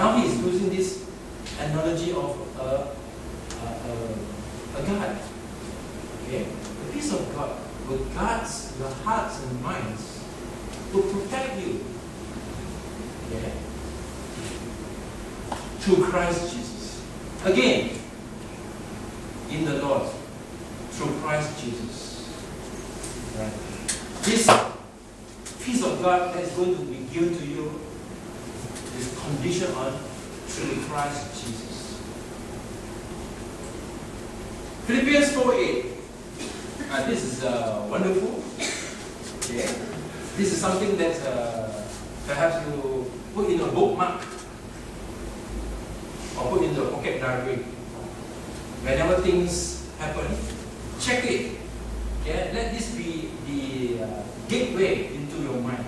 Now he is using this analogy of a guard. Okay? The peace of God will guard your hearts and minds, will protect you. Okay? Through Christ Jesus. Again, in the Lord, through Christ Jesus. Right? This peace of God that is going to be given to you is conditioned on through Christ Jesus. Philippians 4:8. This is wonderful. Okay. This is something that perhaps you put in a bookmark or put in the pocket diary. Whenever things happen, check it. Okay? Let this be the gateway into your mind.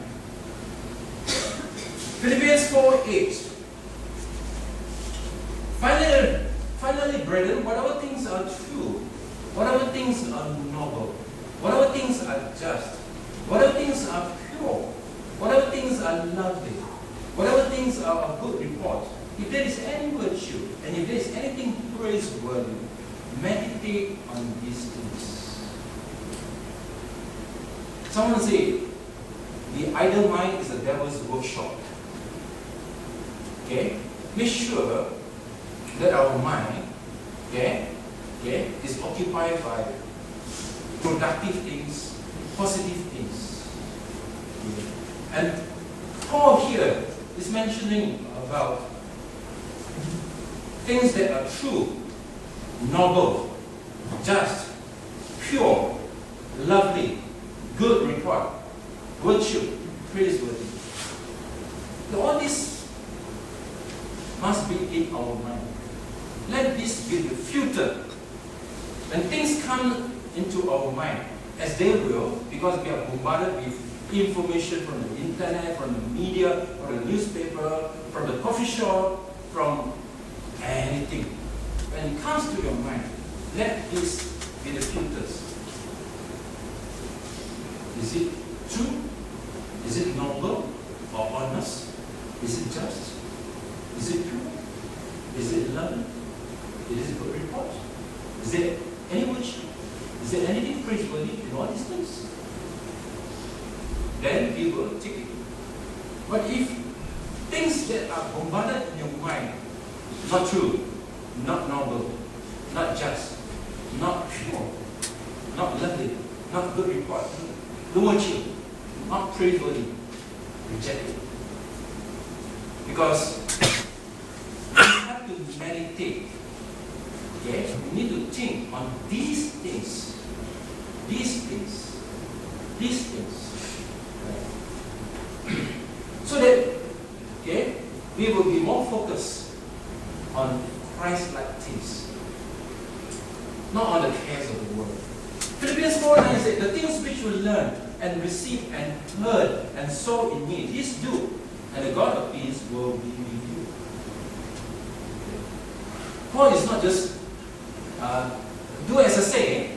Philippians 4:8. Finally, brethren, whatever things are true, whatever things are noble, whatever things are just, whatever things are pure, whatever things are lovely, whatever things are of good report, if there is any virtue, and if there is anything praiseworthy, meditate on these things. Someone say, the idle mind is the devil's workshop. Okay? Make sure that our mind, is occupied by productive things, positive things. Okay? And Paul here is mentioning about things that are true, noble, just, pure, lovely, good report, virtue, praiseworthy. So all this must be in our mind. Let this be the filter. When things come into our mind, as they will, because we are bombarded with information from the internet, from the media, from the newspaper, from the coffee shop, from anything. When it comes to your mind, let this be the filters. Is it true? Is it noble or honest? Is it just? Is it pure? Is it lovely? Is it good report? Is there any virtue? Is there anything praiseworthy in all these things? Then we will take it. But if things that are bombarded in your mind, not true, not noble, not just, not pure, not lovely, not good report, no virtue, not praiseworthy, reject it. Because we have to meditate. Okay? We need to think on these things. These things. These things. Right? So that we will be more focused on Christ-like things. Not on the cares of the world. Philippians 4:9 says, the things which you learn and receive and heard and saw in me, these do, and the God of peace will be with you. Paul is not just do as I say,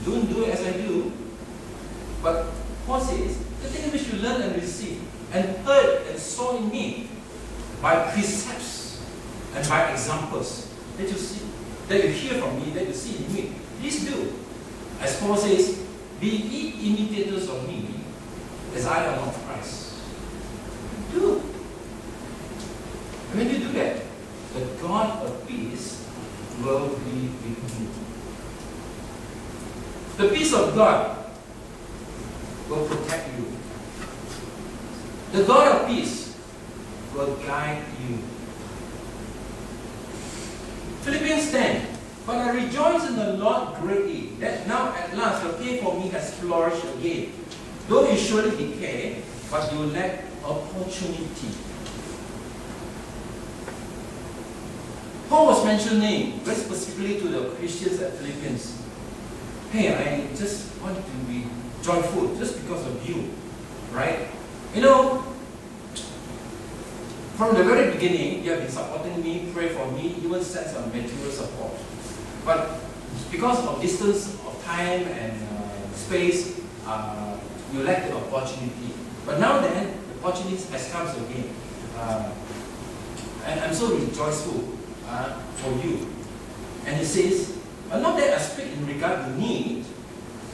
don't do as I do. But Paul says, the things which you learn and receive and heard and saw in me by precepts and by examples that you see, that you hear from me, that you see in me, these do. As Paul says, be ye imitators of me as I am of Christ. Do. And when you do that, the God of peace will be with you. The peace of God will protect you. The God of peace will guide you. Philippians 10. But I rejoice in the Lord greatly, that now at last your faith for me has flourished again. Though you surely decay, but you lack opportunity. Paul was mentioning very specifically to the Christians at Philippians, hey, I just want to be joyful just because of you, right? You know, from the very beginning, you have been supporting me, pray for me, even send some material support. But because of distance of time and space, you lack the opportunity. But now then, the opportunity has come again. And I'm so rejoiceful for you. And he says, but not that I speak in regard to need,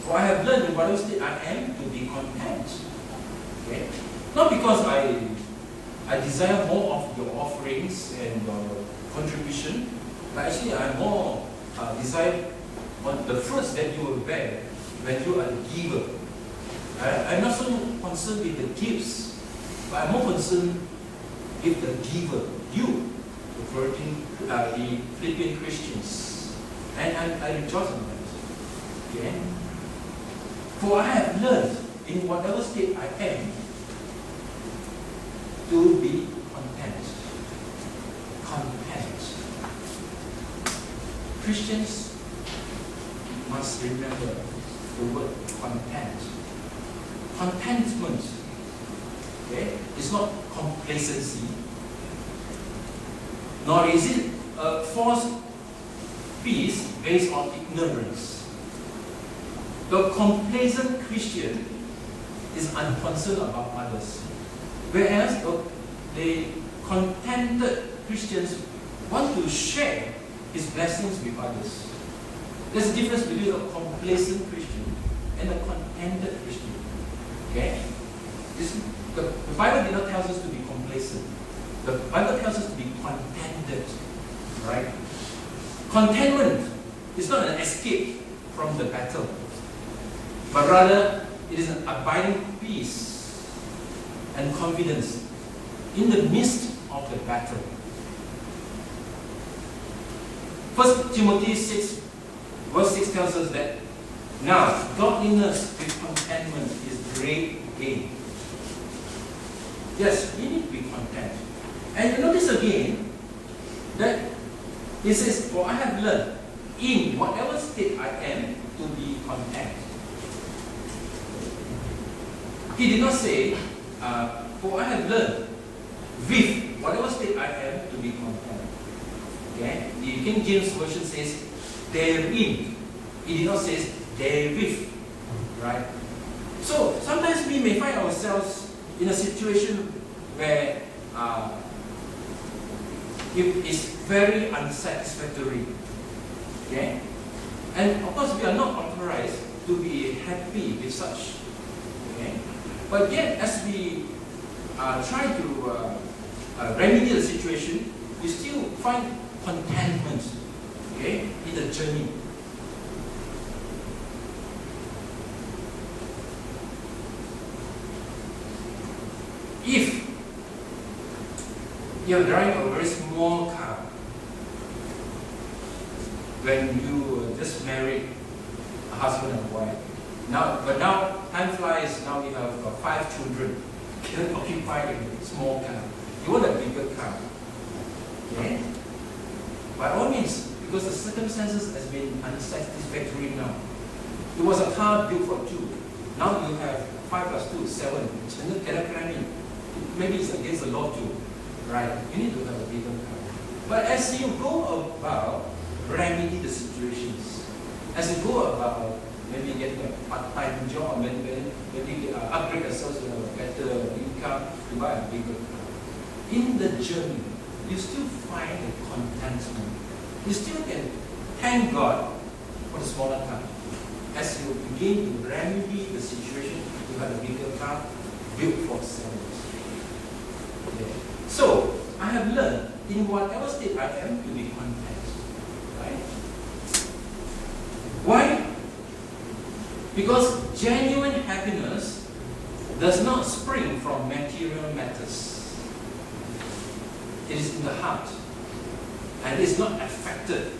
for I have learned in whatever state I am to be content. Okay? Not because I desire more of your offerings and contribution, but actually I more desire on the fruits that you will bear when you are the giver. I'm not so concerned with the gifts, but I'm more concerned with the giver, you, the Philippian Christians. And I rejoice in that. Okay? For I have learned in whatever state I am to be content. Content. Christians must remember the word content. Contentment, okay, is not complacency, nor is it a false peace based on ignorance. The complacent Christian is unconcerned about others, whereas the contented Christians want to share his blessings with others. There's a difference between a complacent Christian and a contented Christian. Okay? The Bible did not tell us to be complacent. The Bible tells us to be contented. Right? Contentment is not an escape from the battle, but rather it is an abiding peace and confidence in the midst of the battle. 1 Timothy 6 verse 6 tells us that now godliness with contentment is great gain. Yes, we need to be content. And you notice again that he says, for I have learned in whatever state I am to be content. He did not say, for I have learned with whatever state I am to be content. Okay? The King James Version says, therein. He did not say therewith. Right? So sometimes we may find ourselves in a situation where it is very unsatisfactory. Okay? And of course we are not authorized to be happy with such. Okay? But yet as we try to remedy the situation, we still find contentment, okay, in the journey. If you're driving a very small car, when you just married a husband and wife, but now time flies, now you have 5 children, can occupy a small car. You want a bigger car. Okay? By all means, because the circumstances has been unsatisfactory now. It was a car built for 2. Now you have 5 plus 2, 7. Maybe it's against the law too. Right? You need to have a bigger car. But as you go about remedy the situations, as you go about maybe getting a part-time job, maybe upgrade yourself to a better income, to buy a bigger car. In the journey, you still find a contentment. You still can thank God for the smaller car. As you begin to remedy the situation, you have a bigger car built for sellers. Okay. So, I have learned in whatever state I am to be content. Right? Why? Because genuine happiness does not spring from material matters. It is in the heart and is not affected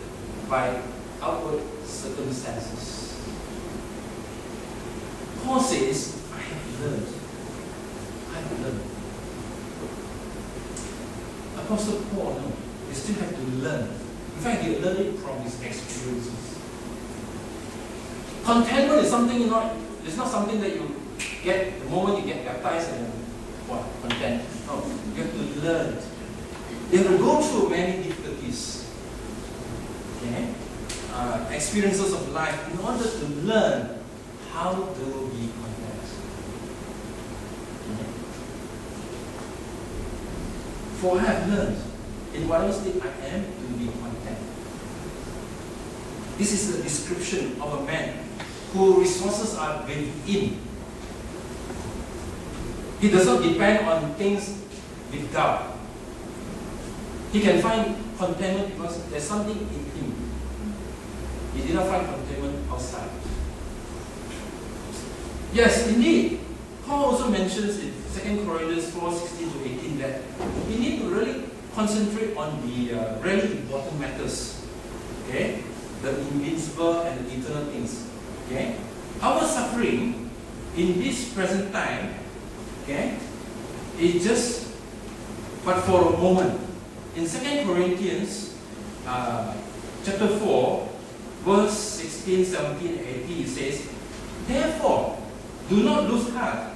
by outward circumstances. Paul says, I have learned. I have learned. Apostle Paul, no, you still have to learn. In fact, he learned it from his experiences. Contentment is something it's not something that you get the moment you get baptized and what, content. No, you have to learn. You have to go through many difficulties, okay? Experiences of life in order to learn how to be content. Okay? For I have learned in whatever state I am, to be content. This is the description of a man whose resources are within. He does not depend on things without. He can find contentment because there's something in him. He did not find contentment outside. Yes, indeed. Paul also mentions in 2 Corinthians 4:16-18 that we need to really concentrate on the really important matters. Okay? The invincible and the eternal things. Okay? Our suffering in this present time, okay, is just but for a moment. In 2 Corinthians chapter 4, verse 16, 17, 18, it says, therefore, do not lose heart.